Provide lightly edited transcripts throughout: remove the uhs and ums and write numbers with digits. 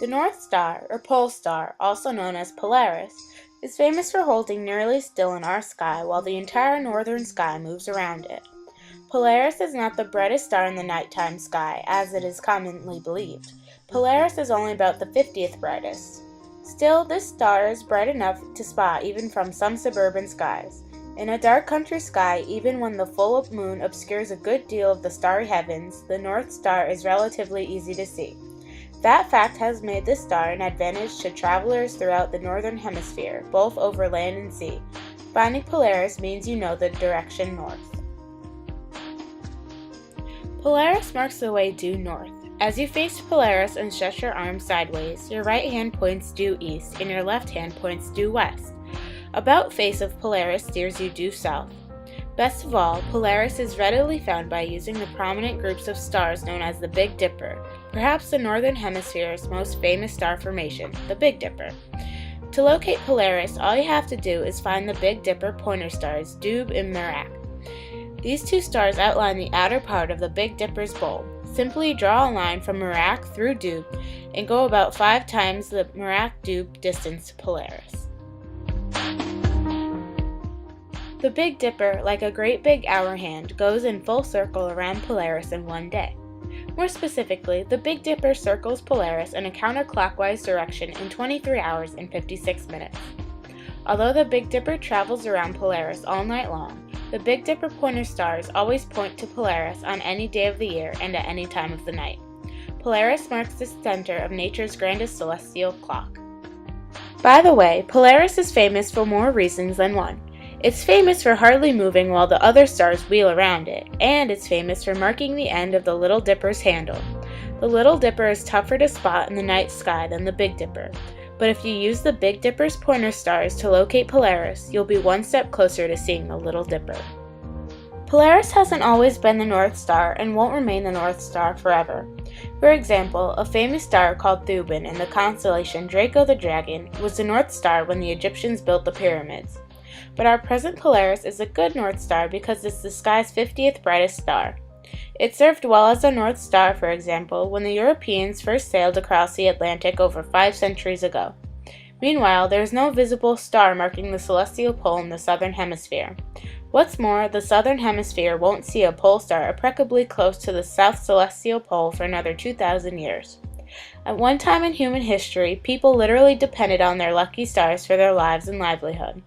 The North Star, or Pole Star, also known as Polaris, is famous for holding nearly still in our sky while the entire northern sky moves around it. Polaris is not the brightest star in the nighttime sky, as it is commonly believed. Polaris is only about the 50th brightest. Still, this star is bright enough to spot even from some suburban skies. In a dark country sky, even when the full moon obscures a good deal of the starry heavens, the North Star is relatively easy to see. That fact has made this star an advantage to travelers throughout the northern hemisphere, both over land and sea. Finding Polaris means you know the direction north. Polaris marks the way due north. As you face Polaris and stretch your arms sideways, your right hand points due east and your left hand points due west. About face of Polaris steers you due south. Best of all, Polaris is readily found by using the prominent groups of stars known as the Big Dipper, perhaps the Northern Hemisphere's most famous star formation, the Big Dipper. To locate Polaris, all you have to do is find the Big Dipper pointer stars, Dubhe and Merak. These two stars outline the outer part of the Big Dipper's bowl. Simply draw a line from Merak through Dubhe and go about 5 times the Merak-Dubhe distance to Polaris. The Big Dipper, like a great big hour hand, goes in full circle around Polaris in one day. More specifically, the Big Dipper circles Polaris in a counterclockwise direction in 23 hours and 56 minutes. Although the Big Dipper travels around Polaris all night long, the Big Dipper pointer stars always point to Polaris on any day of the year and at any time of the night. Polaris marks the center of nature's grandest celestial clock. By the way, Polaris is famous for more reasons than one. It's famous for hardly moving while the other stars wheel around it, and it's famous for marking the end of the Little Dipper's handle. The Little Dipper is tougher to spot in the night sky than the Big Dipper, but if you use the Big Dipper's pointer stars to locate Polaris, you'll be one step closer to seeing the Little Dipper. Polaris hasn't always been the North Star and won't remain the North Star forever. For example, a famous star called Thuban in the constellation Draco the Dragon was the North Star when the Egyptians built the pyramids. But our present Polaris is a good North Star because it's the sky's 50th brightest star. It served well as a North Star, for example, when the Europeans first sailed across the Atlantic over 5 centuries ago. Meanwhile, there is no visible star marking the celestial pole in the southern hemisphere. What's more, the southern hemisphere won't see a pole star appreciably close to the south celestial pole for another 2,000 years. At one time in human history, people literally depended on their lucky stars for their lives and livelihood.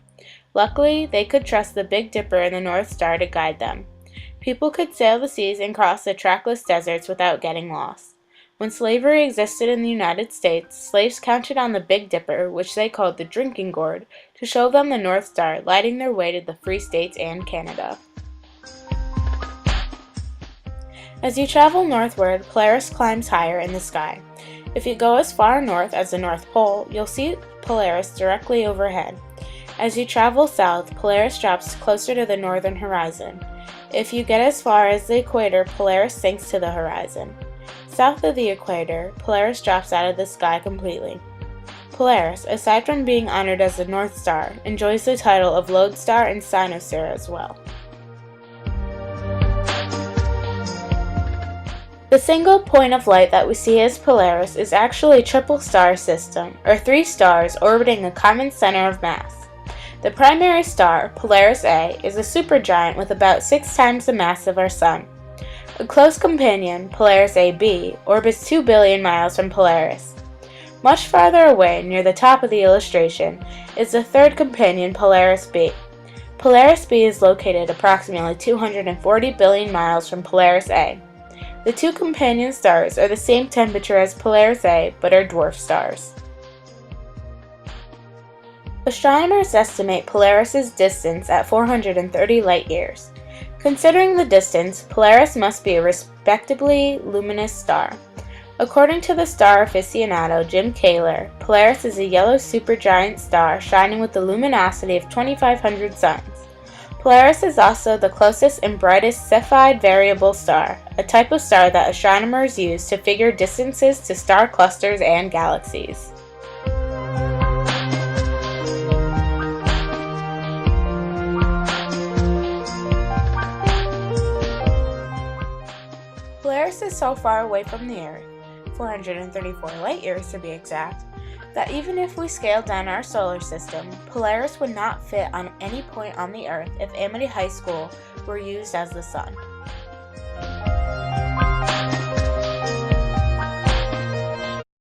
Luckily, they could trust the Big Dipper and the North Star to guide them. People could sail the seas and cross the trackless deserts without getting lost. When slavery existed in the United States, slaves counted on the Big Dipper, which they called the drinking gourd, to show them the North Star, lighting their way to the Free States and Canada. As you travel northward, Polaris climbs higher in the sky. If you go as far north as the North Pole, you'll see Polaris directly overhead. As you travel south, Polaris drops closer to the northern horizon. If you get as far as the equator, Polaris sinks to the horizon. South of the equator, Polaris drops out of the sky completely. Polaris, aside from being honored as the North Star, enjoys the title of Lodestar and Cynosure as well. The single point of light that we see as Polaris is actually a triple star system, or 3 stars orbiting a common center of mass. The primary star, Polaris A, is a supergiant with about 6 times the mass of our Sun. A close companion, Polaris AB, orbits 2 billion miles from Polaris. Much farther away, near the top of the illustration, is the third companion, Polaris B. Polaris B is located approximately 240 billion miles from Polaris A. The 2 companion stars are the same temperature as Polaris A, but are dwarf stars. Astronomers estimate Polaris's distance at 430 light-years. Considering the distance, Polaris must be a respectably luminous star. According to the star aficionado Jim Kaler, Polaris is a yellow supergiant star shining with a luminosity of 2,500 suns. Polaris is also the closest and brightest Cepheid variable star, a type of star that astronomers use to figure distances to star clusters and galaxies. Polaris is so far away from the Earth 434 light-years to be exact, that even if we scaled down our solar system, Polaris would not fit on any point on the Earth if Amity High School were used as the sun.